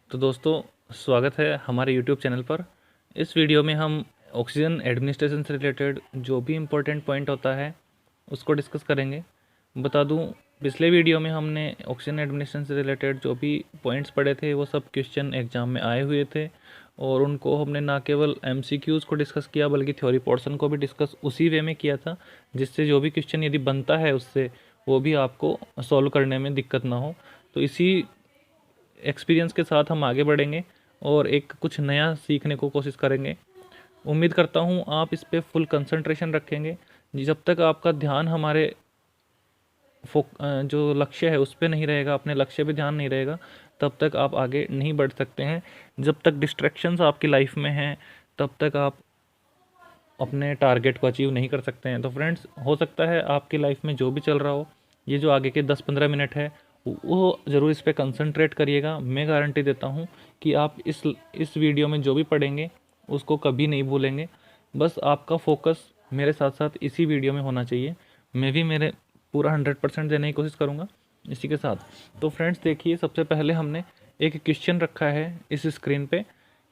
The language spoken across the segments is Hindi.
तो दोस्तों, स्वागत है हमारे यूट्यूब चैनल पर। इस वीडियो में हम ऑक्सीजन एडमिनिस्ट्रेशन से रिलेटेड जो भी इम्पोर्टेंट पॉइंट होता है उसको डिस्कस करेंगे। बता दूं, पिछले वीडियो में हमने ऑक्सीजन एडमिनिस्ट्रेशन से रिलेटेड जो भी पॉइंट्स पढ़े थे वो सब क्वेश्चन एग्जाम में आए हुए थे, और उनको हमने ना केवल एमसीक्यूज़ को डिस्कस किया बल्कि थ्योरी पोर्शन को भी डिस्कस उसी वे में किया था, जिससे जो भी क्वेश्चन यदि बनता है उससे वो भी आपको सॉल्व करने में दिक्कत ना हो। तो इसी एक्सपीरियंस के साथ हम आगे बढ़ेंगे और एक कुछ नया सीखने को कोशिश करेंगे। उम्मीद करता हूँ आप इस पे फुल कंसंट्रेशन रखेंगे। जब तक आपका ध्यान हमारे जो लक्ष्य है उस पे नहीं रहेगा, अपने लक्ष्य पे ध्यान नहीं रहेगा, तब तक आप आगे नहीं बढ़ सकते हैं। जब तक डिस्ट्रैक्शंस आपकी लाइफ में हैं तब तक आप अपने टारगेट को अचीव नहीं कर सकते हैं। तो फ्रेंड्स, हो सकता है आपकी लाइफ में जो भी चल रहा हो, ये जो आगे के 10-15 मिनट है वो ज़रूर इस पे कंसंट्रेट करिएगा। मैं गारंटी देता हूँ कि आप इस वीडियो में जो भी पढ़ेंगे उसको कभी नहीं भूलेंगे। बस आपका फोकस मेरे साथ साथ इसी वीडियो में होना चाहिए। मैं भी मेरे पूरा 100% देने की कोशिश करूँगा इसी के साथ। तो फ्रेंड्स देखिए, सबसे पहले हमने एक क्वेश्चन रखा है इस स्क्रीन पे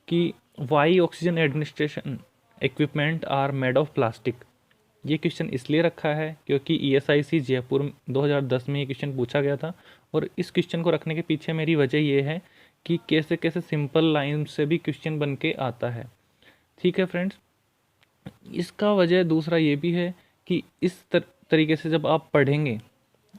कि why oxygen administration equipment are made of plastic. ये क्वेश्चन इसलिए रखा है क्योंकि ईएसआईसी जयपुर 2010 में ये क्वेश्चन पूछा गया था, और इस क्वेश्चन को रखने के पीछे मेरी वजह ये है कि कैसे कैसे सिंपल लाइन से भी क्वेश्चन बन के आता है। ठीक है फ्रेंड्स, इसका वजह दूसरा ये भी है कि इस तरीके से जब आप पढ़ेंगे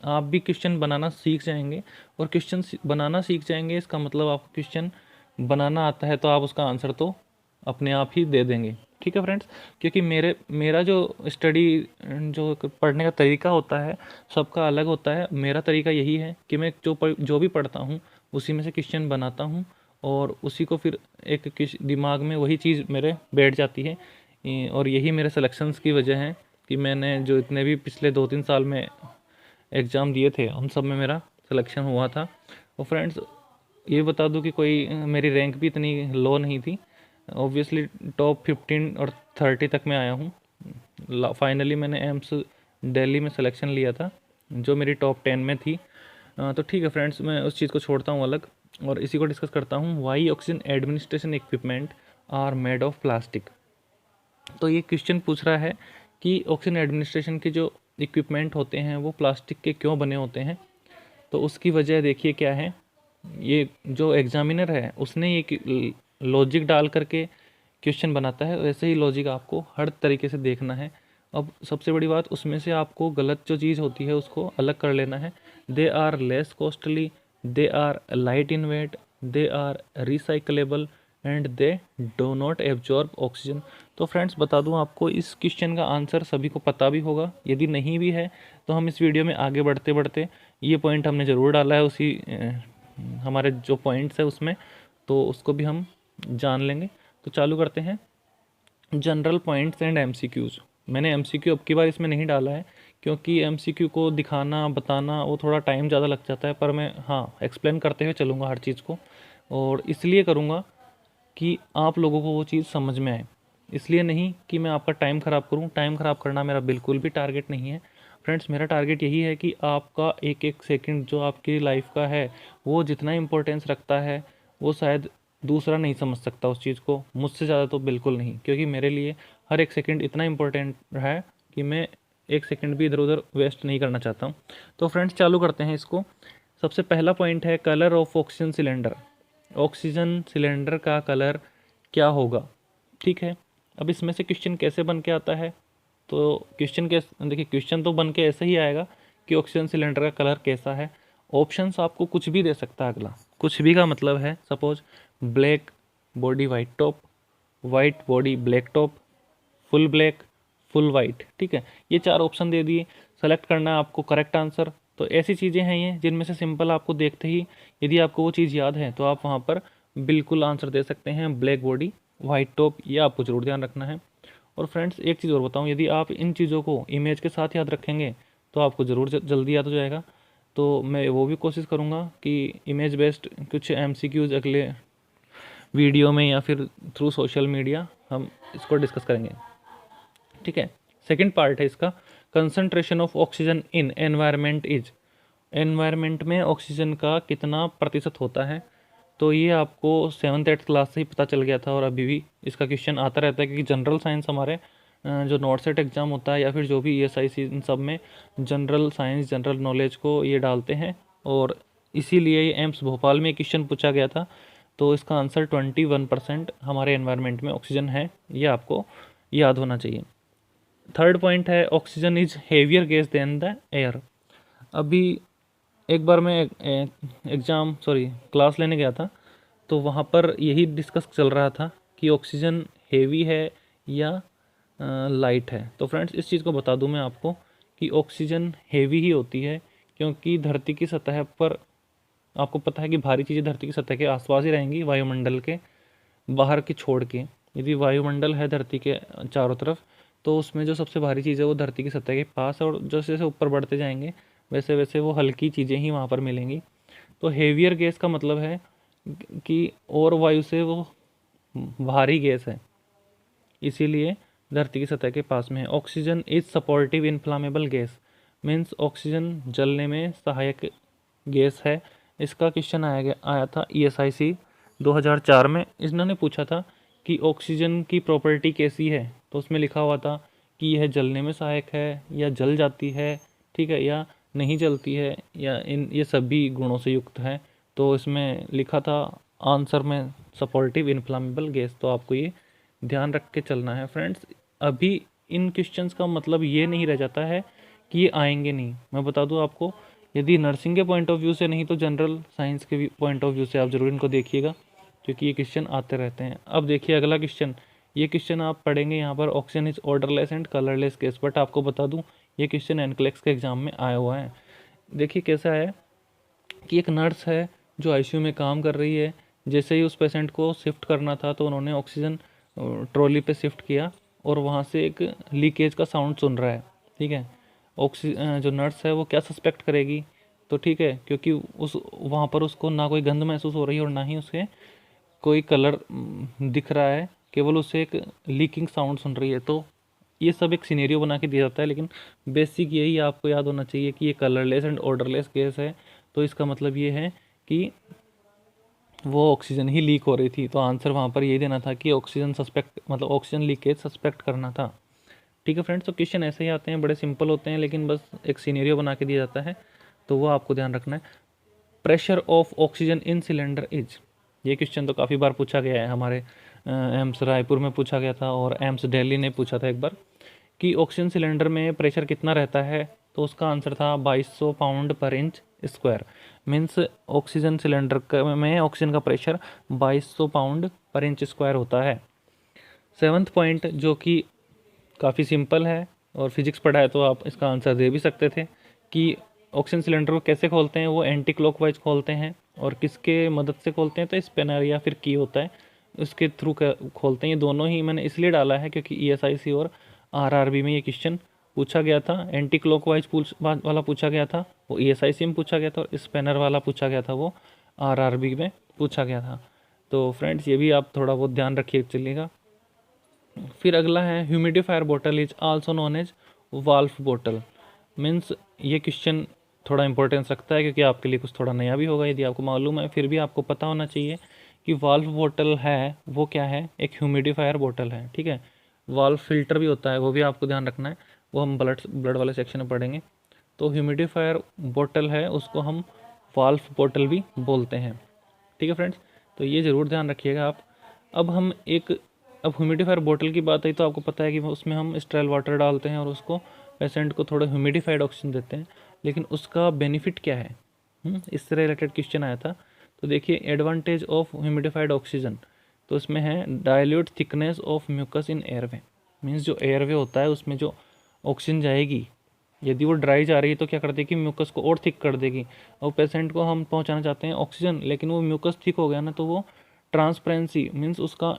आप भी क्वेश्चन बनाना सीख जाएंगे, और क्वेश्चन बनाना सीख जाएंगे इसका मतलब आपको क्वेश्चन बनाना आता है, तो आप उसका आंसर तो अपने आप ही दे देंगे। ठीक है फ्रेंड्स, क्योंकि मेरा जो स्टडी जो पढ़ने का तरीका होता है सबका अलग होता है। मेरा तरीका यही है कि मैं जो भी पढ़ता हूँ उसी में से क्वेश्चन बनाता हूँ, और उसी को फिर एक दिमाग में वही चीज़ मेरे बैठ जाती है। और यही मेरे सिलेक्शंस की वजह है कि मैंने जो इतने भी पिछले 2-3 साल में एग्ज़ाम दिए थे उन सब में मेरा सिलेक्शन हुआ था। और फ्रेंड्स, ये बता दूं कि कोई मेरी रैंक भी इतनी लो नहीं थी। ऑब्वियसली टॉप 15 और 30 तक मैं आया हूँ। फाइनली मैंने एम्स दिल्ली में सिलेक्शन लिया था जो मेरी टॉप 10 में थी। तो ठीक है फ्रेंड्स, मैं उस चीज़ को छोड़ता हूँ अलग और इसी को डिस्कस करता हूँ। Why oxygen administration equipment are made of plastic. तो ये क्वेश्चन पूछ रहा है कि ऑक्सीजन एडमिनिस्ट्रेशन के जो इक्विपमेंट होते हैं वो प्लास्टिक के क्यों बने होते हैं। तो उसकी वजह देखिए क्या है। ये जो एग्जामिनर है उसने ये लॉजिक डाल करके क्वेश्चन बनाता है, वैसे ही लॉजिक आपको हर तरीके से देखना है। अब सबसे बड़ी बात, उसमें से आपको गलत जो चीज़ होती है उसको अलग कर लेना है। They are less costly, they are light in weight, they are recyclable and they do not absorb oxygen. तो फ्रेंड्स, बता दूं आपको, इस क्वेश्चन का आंसर सभी को पता भी होगा। यदि नहीं भी है तो हम इस वीडियो में आगे बढ़ते बढ़ते ये पॉइंट हमने ज़रूर डाला है उसी हमारे जो पॉइंट्स है उसमें, तो उसको भी हम जान लेंगे। तो चालू करते हैं जनरल पॉइंट्स एंड एमसीक्यूज़। मैंने एमसीक्यू अब की बार इसमें नहीं डाला है क्योंकि एमसीक्यू को दिखाना बताना वो थोड़ा टाइम ज़्यादा लग जाता है, पर मैं हाँ एक्सप्लेन करते हुए चलूँगा हर चीज़ को, और इसलिए करूँगा कि आप लोगों को वो चीज़ समझ में आए, इसलिए नहीं कि मैं आपका टाइम ख़राब करूँ। टाइम ख़राब करना मेरा बिल्कुल भी टारगेट नहीं है फ्रेंड्स। मेरा टारगेट यही है कि आपका एक एक सेकंड जो आपकी लाइफ का है वो जितना इम्पोर्टेंस रखता है वो शायद दूसरा नहीं समझ सकता उस चीज़ को, मुझसे ज़्यादा तो बिल्कुल नहीं, क्योंकि मेरे लिए हर एक सेकंड इतना इम्पोर्टेंट है कि मैं एक सेकंड भी इधर उधर वेस्ट नहीं करना चाहता हूँ। तो फ्रेंड्स, चालू करते हैं इसको। सबसे पहला पॉइंट है colour of oxygen cylinder. Oxygen cylinder का कलर क्या होगा। ठीक है, अब इसमें से क्वेश्चन कैसे बन के आता है, तो क्वेश्चन कैसे, देखिए क्वेश्चन तो बन के ऐसे ही आएगा कि ऑक्सीजन सिलेंडर का कलर कैसा है। ऑप्शंस आपको कुछ भी दे सकता है। अगला कुछ भी का मतलब है suppose black body white top, white body black top, full black, full white. ठीक है, ये 4 ऑप्शन दे दिए, सेलेक्ट करना है आपको करेक्ट आंसर। तो ऐसी चीज़ें हैं ये जिनमें से सिंपल आपको देखते ही यदि आपको वो चीज़ याद है तो आप वहाँ पर बिल्कुल आंसर दे सकते हैं ब्लैक बॉडी वाइट टॉप, ये आपको जरूर ध्यान रखना है। और फ्रेंड्स, एक चीज़ और बताऊँ, यदि आप इन चीज़ों को इमेज के साथ याद रखेंगे तो आपको ज़रूर जल्दी याद हो जाएगा। तो मैं वो भी कोशिश करूँगा कि इमेज बेस्ड कुछ एमसीक्यूज अगले वीडियो में या फिर थ्रू सोशल मीडिया हम इसको डिस्कस करेंगे। ठीक है, सेकंड पार्ट है इसका, concentration of oxygen in environment is. Environment में ऑक्सीजन का कितना प्रतिशत होता है। तो ये आपको 7th 8th क्लास से ही पता चल गया था और अभी भी इसका क्वेश्चन आता रहता है, क्योंकि जनरल साइंस हमारे जो नॉट सेट एग्ज़ाम होता है या फिर जो भी ESIC इन सब में जनरल साइंस जनरल नॉलेज को ये डालते हैं, और इसीलिए ये एम्स भोपाल में क्वेश्चन पूछा गया था। तो इसका आंसर 21% हमारे एनवायरनमेंट में ऑक्सीजन है, ये आपको याद होना चाहिए। थर्ड पॉइंट है oxygen is heavier gas than the air. अभी एक बार मैं क्लास लेने गया था, तो वहाँ पर यही डिस्कस चल रहा था कि ऑक्सीजन हेवी है या लाइट है। तो फ्रेंड्स इस चीज़ को बता दूं मैं आपको कि ऑक्सीजन हेवी ही होती है, क्योंकि धरती की सतह पर आपको पता है कि भारी चीज़ें धरती की सतह के आसपास ही रहेंगी, वायुमंडल के बाहर की छोड़ के। यदि वायुमंडल है धरती के चारों तरफ, तो उसमें जो सबसे भारी चीज़ है वो धरती की सतह के पास है, और जैसे जैसे ऊपर बढ़ते जाएंगे वैसे वैसे वो हल्की चीज़ें ही वहाँ पर मिलेंगी। तो हेवियर गैस का मतलब है कि और वायु से वो भारी गैस है, इसीलिए धरती की सतह के पास में है। Oxygen is supportive inflammable gas, means oxygen जलने में सहायक गैस है। इसका क्वेश्चन आया था ESIC 2004 में। इन्होंने पूछा था कि ऑक्सीजन की प्रॉपर्टी कैसी है, तो उसमें लिखा हुआ था कि यह जलने में सहायक है या जल जाती है, ठीक है, या नहीं जलती है, या ये सभी गुणों से युक्त है। तो इसमें लिखा था आंसर में सपोर्टिव इन्फ्लामेबल गैस। तो आपको ये ध्यान रख के चलना है फ्रेंड्स। अभी इन क्वेश्चंस का मतलब ये नहीं रह जाता है कि ये आएंगे नहीं। मैं बता दूं आपको, यदि नर्सिंग के पॉइंट ऑफ व्यू से नहीं तो जनरल साइंस के पॉइंट ऑफ व्यू से आप ज़रूर इनको देखिएगा, क्योंकि ये क्वेश्चन आते रहते हैं। अब देखिए अगला क्वेश्चन, ये क्वेश्चन आप पढ़ेंगे यहाँ पर, oxygen is odourless and colourless gas. But आपको बता दूँ ये क्वेश्चन NCLEX के एग्जाम में आया हुआ है। देखिए कैसा है कि एक नर्स है जो ICU में काम कर रही है। जैसे ही उस पेशेंट को शिफ्ट करना था तो उन्होंने ऑक्सीजन ट्रॉली पे शिफ्ट किया, और वहाँ से एक लीकेज का साउंड सुन रहा है, ठीक है। जो नर्स है वो क्या सस्पेक्ट करेगी, तो ठीक है, क्योंकि उस वहाँ पर उसको ना कोई गंध महसूस हो रही है और ना ही उसके कोई कलर दिख रहा है, केवल उसे एक लीकिंग साउंड सुन रही है। तो ये सब एक सिनेरियो बना के दिया जाता है, लेकिन बेसिक यही आपको याद होना चाहिए कि ये कलरलेस एंड ऑर्डरलेस गैस है। तो इसका मतलब ये है कि वो ऑक्सीजन ही लीक हो रही थी। तो आंसर वहाँ पर यही देना था कि ऑक्सीजन सस्पेक्ट, मतलब ऑक्सीजन लीकेज सस्पेक्ट करना था। ठीक है फ्रेंड्स, तो क्वेश्चन ऐसे ही आते हैं, बड़े सिंपल होते हैं, लेकिन बस एक सिनेरियो बना के दिया जाता है, तो वो आपको ध्यान रखना है। Pressure of oxygen in cylinder is, ये क्वेश्चन तो काफ़ी बार पूछा गया है, हमारे एम्स रायपुर में पूछा गया था और एम्स दिल्ली ने पूछा था एक बार कि ऑक्सीजन सिलेंडर में प्रेशर कितना रहता है। तो उसका आंसर था 2200 पाउंड पर inch square. Means oxygen cylinder में ऑक्सीजन का प्रेशर 2200 पाउंड पर इंच स्क्वायर होता है। 7th पॉइंट जो कि काफ़ी सिंपल है, और फिजिक्स पढ़ा है तो आप इसका आंसर दे भी सकते थे कि ऑक्सीजन सिलेंडर को कैसे खोलते हैं। वो एंटी क्लॉकवाइज खोलते हैं, और किसके मदद से खोलते हैं, तो स्पेनर या फिर की होता है उसके थ्रू खोलते हैं। ये दोनों ही मैंने इसलिए डाला है क्योंकि ESIC और RRB में ये क्वेश्चन पूछा गया था। एंटी क्लॉकवाइज वाला पूछा गया था, वो ESIC में पूछा गया था, और स्पेनर वाला पूछा गया था, वो RRB में पूछा गया था। तो फ्रेंड्स ये भी आप थोड़ा बहुत ध्यान रखिए चलिएगा। फिर अगला है ह्यूमिडिफायर बोतल is also known as valve बोतल। मीन्स ये क्वेश्चन थोड़ा इंपॉर्टेंस रखता है, क्योंकि आपके लिए कुछ थोड़ा नया भी होगा यदि आपको मालूम है, फिर भी आपको पता होना चाहिए कि वाल्व बोतल है वो क्या है, एक ह्यूमिडिफायर बोतल है, ठीक है। वाल्व फिल्टर भी होता है, वो भी आपको ध्यान रखना है, वो हम ब्लड वाले सेक्शन में पढ़ेंगे। तो ह्यूमिडिफायर बोतल है उसको हम वाल्व बोतल भी बोलते हैं, ठीक है फ्रेंड्स। तो ये ज़रूर ध्यान रखिएगा आप। अब ह्यूमिडिफायर बोतल की बात आई तो आपको पता है कि उसमें हम स्टेराइल वाटर डालते हैं और उसको पेशेंट को थोड़ा ह्यूमिडिफाइड ऑक्सीजन देते हैं, लेकिन उसका बेनिफिट क्या है, इससे रिलेटेड क्वेश्चन आया था। तो देखिए एडवांटेज ऑफ ह्यूमिडिफाइड ऑक्सीजन, तो इसमें है dilute thickness of mucus in airway. Means जो एयरवे होता है उसमें जो ऑक्सीजन जाएगी, यदि वो ड्राई जा रही है तो क्या कर देगी, म्यूकस को और थिक कर देगी। और पेशेंट को हम पहुंचाना चाहते हैं ऑक्सीजन, लेकिन वो म्यूकस थिक हो गया ना, तो वो ट्रांसपेरेंसी मीन्स उसका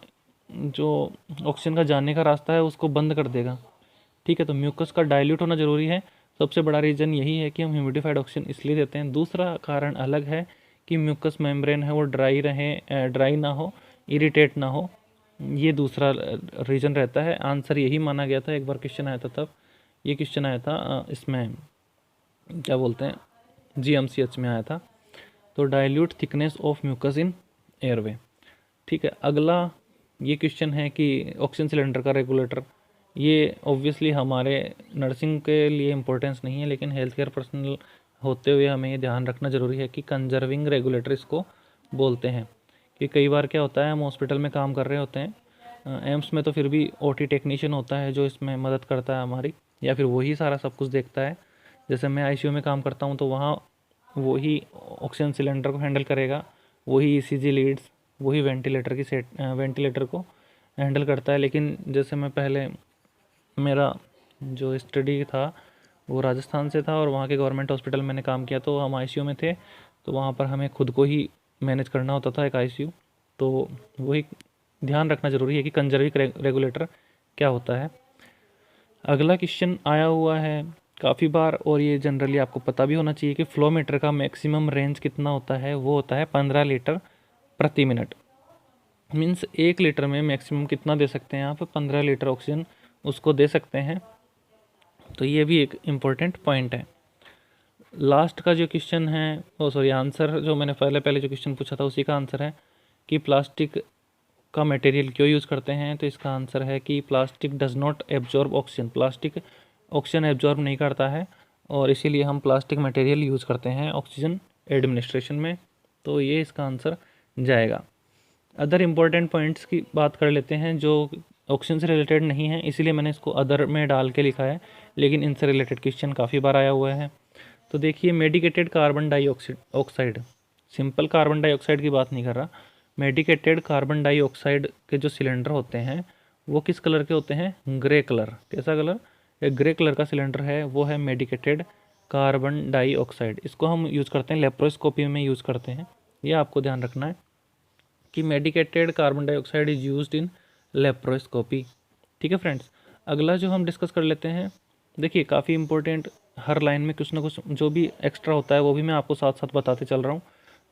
जो ऑक्सीजन का जाने का रास्ता है उसको बंद कर देगा, ठीक है। तो म्यूकस का डाइल्यूट होना ज़रूरी है। सबसे बड़ा रीज़न यही है कि हम ह्यूमिडिफाइड ऑक्सीजन इसलिए देते हैं। दूसरा कारण अलग है कि म्यूकस मेम्ब्रेन है वो ड्राई रहे, ड्राई ना हो, इरिटेट ना हो, ये दूसरा रीज़न रहता है। आंसर यही माना गया था, एक बार क्वेश्चन आया था तब ये क्वेश्चन आया था, इसमें क्या बोलते हैं GMCH में आया था। तो dilute thickness of mucus in airway. ठीक है, अगला ये क्वेश्चन है कि ऑक्सीजन सिलेंडर का रेगुलेटर, ये ऑब्वियसली हमारे नर्सिंग के लिए इम्पोर्टेंस नहीं है, लेकिन हेल्थ केयर पर्सनल होते हुए हमें ये ध्यान रखना ज़रूरी है कि कंजर्विंग रेगुलेटर इसको बोलते हैं। कि कई बार क्या होता है, हम हॉस्पिटल में काम कर रहे होते हैं, एम्स में तो फिर भी ओटी टेक्नीशियन होता है जो इसमें मदद करता है हमारी, या फिर वही सारा सब कुछ देखता है। जैसे मैं आईसीयू में काम करता हूँ तो वहाँ वही ऑक्सीजन सिलेंडर को हैंडल करेगा, वही ईसीजी लीड्स, वही वेंटिलेटर को हैंडल करता है। लेकिन जैसे मैं पहले, मेरा जो स्टडी था वो राजस्थान से था और वहाँ के गवर्नमेंट हॉस्पिटल मैंने काम किया, तो हम आईसीयू में थे, तो वहाँ पर हमें खुद को ही मैनेज करना होता था एक आईसीयू। तो वही ध्यान रखना ज़रूरी है कि कंजर्विंग रेगुलेटर क्या होता है। अगला क्वेश्चन आया हुआ है काफ़ी बार, और ये जनरली आपको पता भी होना चाहिए कि फ्लो मीटर का मैक्सिमम रेंज कितना होता है, वो होता है 15 लीटर प्रति मिनट। मीन्स 1 लीटर में मैक्सिमम कितना दे सकते हैं आप, 15 लीटर ऑक्सीजन उसको दे सकते हैं। तो ये भी एक इम्पोर्टेंट पॉइंट है। लास्ट का जो क्वेश्चन है, आंसर जो मैंने पहले जो क्वेश्चन पूछा था उसी का आंसर है कि प्लास्टिक का मटेरियल क्यों यूज़ करते हैं। तो इसका आंसर है कि plastic does not absorb oxygen, plastic oxygen absorb नहीं करता है, और इसीलिए हम प्लास्टिक मटेरियल यूज़ करते हैं ऑक्सीजन एडमिनिस्ट्रेशन में। तो ये इसका आंसर जाएगा। अदर इम्पोर्टेंट पॉइंट्स की बात कर लेते हैं जो ऑक्सीजन से रिलेटेड नहीं है, इसीलिए मैंने इसको अदर में डाल के लिखा है, लेकिन इनसे रिलेटेड क्वेश्चन काफ़ी बार आया हुआ है। तो देखिए, medicated carbon dioxide, simple carbon dioxide की बात नहीं कर रहा, मेडिकेटेड कार्बन डाइऑक्साइड के जो सिलेंडर होते हैं वो किस कलर के होते हैं, ग्रे कलर। कैसा कलर, एक ग्रे कलर का सिलेंडर है, वो है मेडिकेटेड कार्बन डाइऑक्साइड। इसको हम यूज़ करते हैं लेप्रोस्कोपी में यूज़ करते हैं, ये आपको ध्यान रखना है कि medicated carbon dioxide is used in laparoscopy. ठीक है फ्रेंड्स, अगला जो हम डिस्कस कर लेते हैं, देखिए काफ़ी इंपॉर्टेंट, हर लाइन में कुछ ना कुछ जो भी एक्स्ट्रा होता है वो भी मैं आपको साथ साथ बताते चल रहा हूँ,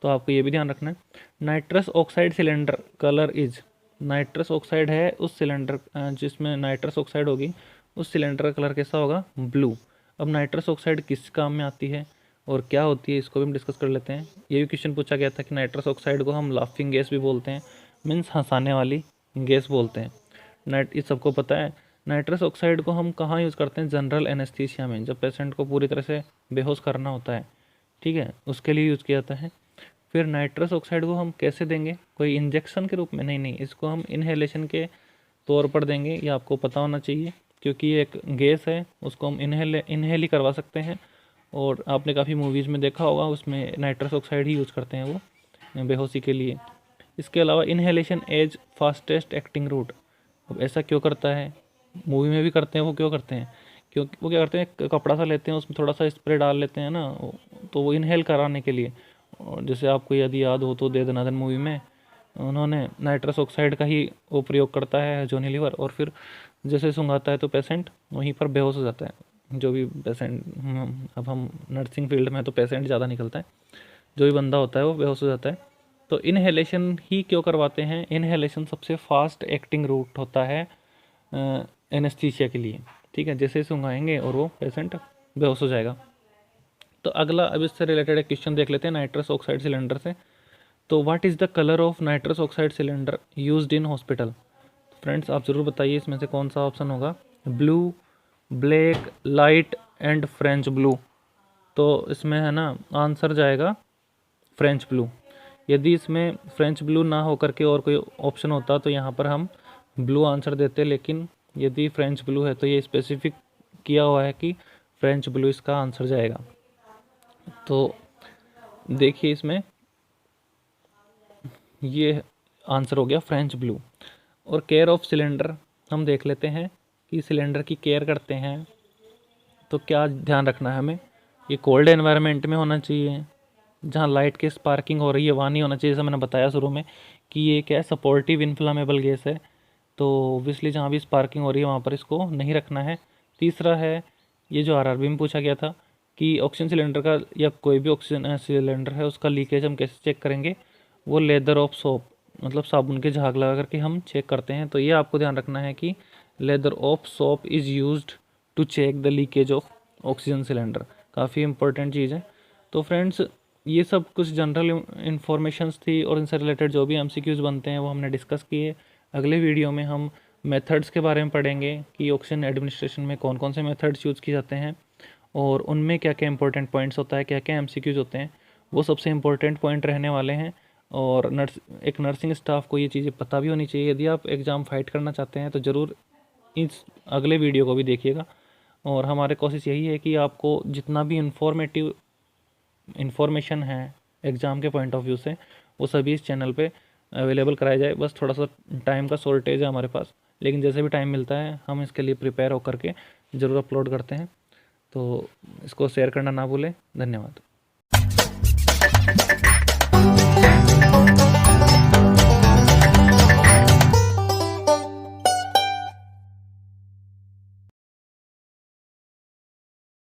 तो आपको ये भी ध्यान रखना है। Nitrous oxide cylinder colour is, nitrous oxide है उस सिलेंडर जिसमें नाइट्रस ऑक्साइड होगी, उस सिलेंडर का कलर कैसा होगा, ब्लू। अब नाइट्रस ऑक्साइड किस काम में आती है और क्या होती है, इसको भी हम डिस्कस कर लेते हैं। ये भी क्वेश्चन पूछा गया था कि नाइट्रस ऑक्साइड को हम लाफिंग गैस भी बोलते हैं, मीन्स हंसाने वाली गैस बोलते हैं। ये सबको पता है। नाइट्रस ऑक्साइड को हम कहाँ यूज़ करते हैं, जनरल एनेस्थीसिया में, जब पेशेंट को पूरी तरह से बेहोश करना होता है, ठीक है, उसके लिए यूज़ किया जाता है। फिर नाइट्रस ऑक्साइड को हम कैसे देंगे, कोई इंजेक्शन के रूप में नहीं, इसको हम इनहेलेशन के तौर पर देंगे, ये आपको पता होना चाहिए, क्योंकि ये एक गैस है, उसको हम इनहेल ही करवा सकते हैं। और आपने काफ़ी मूवीज़ में देखा होगा, उसमें नाइट्रस ऑक्साइड ही यूज़ करते हैं वो बेहोशी के लिए। इसके अलावा inhalation as fastest acting route, अब ऐसा क्यों करता है, मूवी में भी करते हैं, वो क्यों करते हैं, क्योंकि वो क्या करते हैं, कपड़ा सा लेते हैं, उसमें थोड़ा सा स्प्रे डाल लेते हैं ना, तो वो इनहेल कराने के लिए। और जैसे आपको यदि याद हो तो दे दनादन मूवी में उन्होंने नाइट्रस ऑक्साइड का ही वो प्रयोग करता है जॉनी लीवर, और फिर जैसे सूंघाता है तो पेशेंट वहीं पर बेहोश हो जाता है। जो भी पेशेंट, अब हम नर्सिंग फील्ड में तो पेशेंट ज़्यादा निकलता है, जो भी बंदा होता है वो बेहोश हो जाता है। तो इनहेलेशन ही क्यों करवाते हैं, इनहेलेशन सबसे फास्ट एक्टिंग रूट होता है एनेस्थीसिया के लिए, ठीक है, जैसे सूंघाएंगे और वो पेशेंट बेहोश हो जाएगा। तो अगला अब इससे रिलेटेड एक क्वेश्चन देख लेते हैं नाइट्रस ऑक्साइड सिलेंडर से। तो what is the colour of nitrous oxide cylinder used in hospital. Friends आप ज़रूर बताइए इसमें से कौन सा ऑप्शन होगा, blue, black, light and French blue. तो इसमें है ना आंसर जाएगा फ्रेंच ब्लू। यदि इसमें फ्रेंच ब्लू ना होकर के और कोई ऑप्शन होता तो यहाँ पर हम ब्लू आंसर देते, लेकिन यदि फ्रेंच ब्लू है तो ये स्पेसिफिक किया हुआ है कि फ्रेंच ब्लू इसका आंसर जाएगा। तो देखिए इसमें ये आंसर हो गया फ्रेंच ब्लू। और केयर ऑफ सिलेंडर हम देख लेते हैं कि सिलेंडर की केयर करते हैं तो क्या ध्यान रखना है हमें, ये कोल्ड एनवायरनमेंट में होना चाहिए, जहाँ लाइट की स्पार्किंग हो रही है वहाँ नहीं होना चाहिए, जैसे मैंने बताया शुरू में कि ये क्या है, सपोर्टिव इन्फ्लामेबल गैस है, तो ऑब्वियसली जहाँ भी स्पार्किंग हो रही है वहाँ पर इसको नहीं रखना है। तीसरा है, ये जो आरआरबी में पूछा गया था कि ऑक्सीजन सिलेंडर का या कोई भी ऑक्सीजन सिलेंडर है उसका लीकेज हम कैसे चेक करेंगे, वो लेदर ऑफ सोप, मतलब साबुन के झाग लगा करके हम चेक करते हैं। तो ये आपको ध्यान रखना है कि lather of soap is used to check the leakage of oxygen cylinder, काफ़ी इंपॉर्टेंट चीज़ है। तो फ्रेंड्स ये सब कुछ जनरल इंफॉर्मेशंस थी और इनसे रिलेटेड जो भी एमसीक्यूज़ बनते हैं वो हमने डिस्कस किए। अगले वीडियो में हम मेथड्स के बारे में पढ़ेंगे कि ऑक्शन एडमिनिस्ट्रेशन में कौन कौन से मेथड्स यूज़ किए जाते हैं और उनमें क्या क्या इंपॉर्टेंट पॉइंट्स होता है, क्या क्या एमसीक्यूज़ होते हैं, वो सबसे इम्पोर्टेंट पॉइंट रहने वाले हैं। और एक नर्सिंग स्टाफ को ये चीज़ें पता भी होनी चाहिए। यदि आप एग्ज़ाम फाइट करना चाहते हैं तो ज़रूर इस अगले वीडियो को भी देखिएगा। और हमारे कोशिश यही है कि आपको जितना भी इंफॉर्मेशन है एग्ज़ाम के पॉइंट ऑफ व्यू से वो सभी इस चैनल पे अवेलेबल कराया जाए। बस थोड़ा सा टाइम का शॉर्टेज है हमारे पास, लेकिन जैसे भी टाइम मिलता है हम इसके लिए प्रिपेयर होकर के ज़रूर अपलोड करते हैं। तो इसको शेयर करना ना भूलें। धन्यवाद।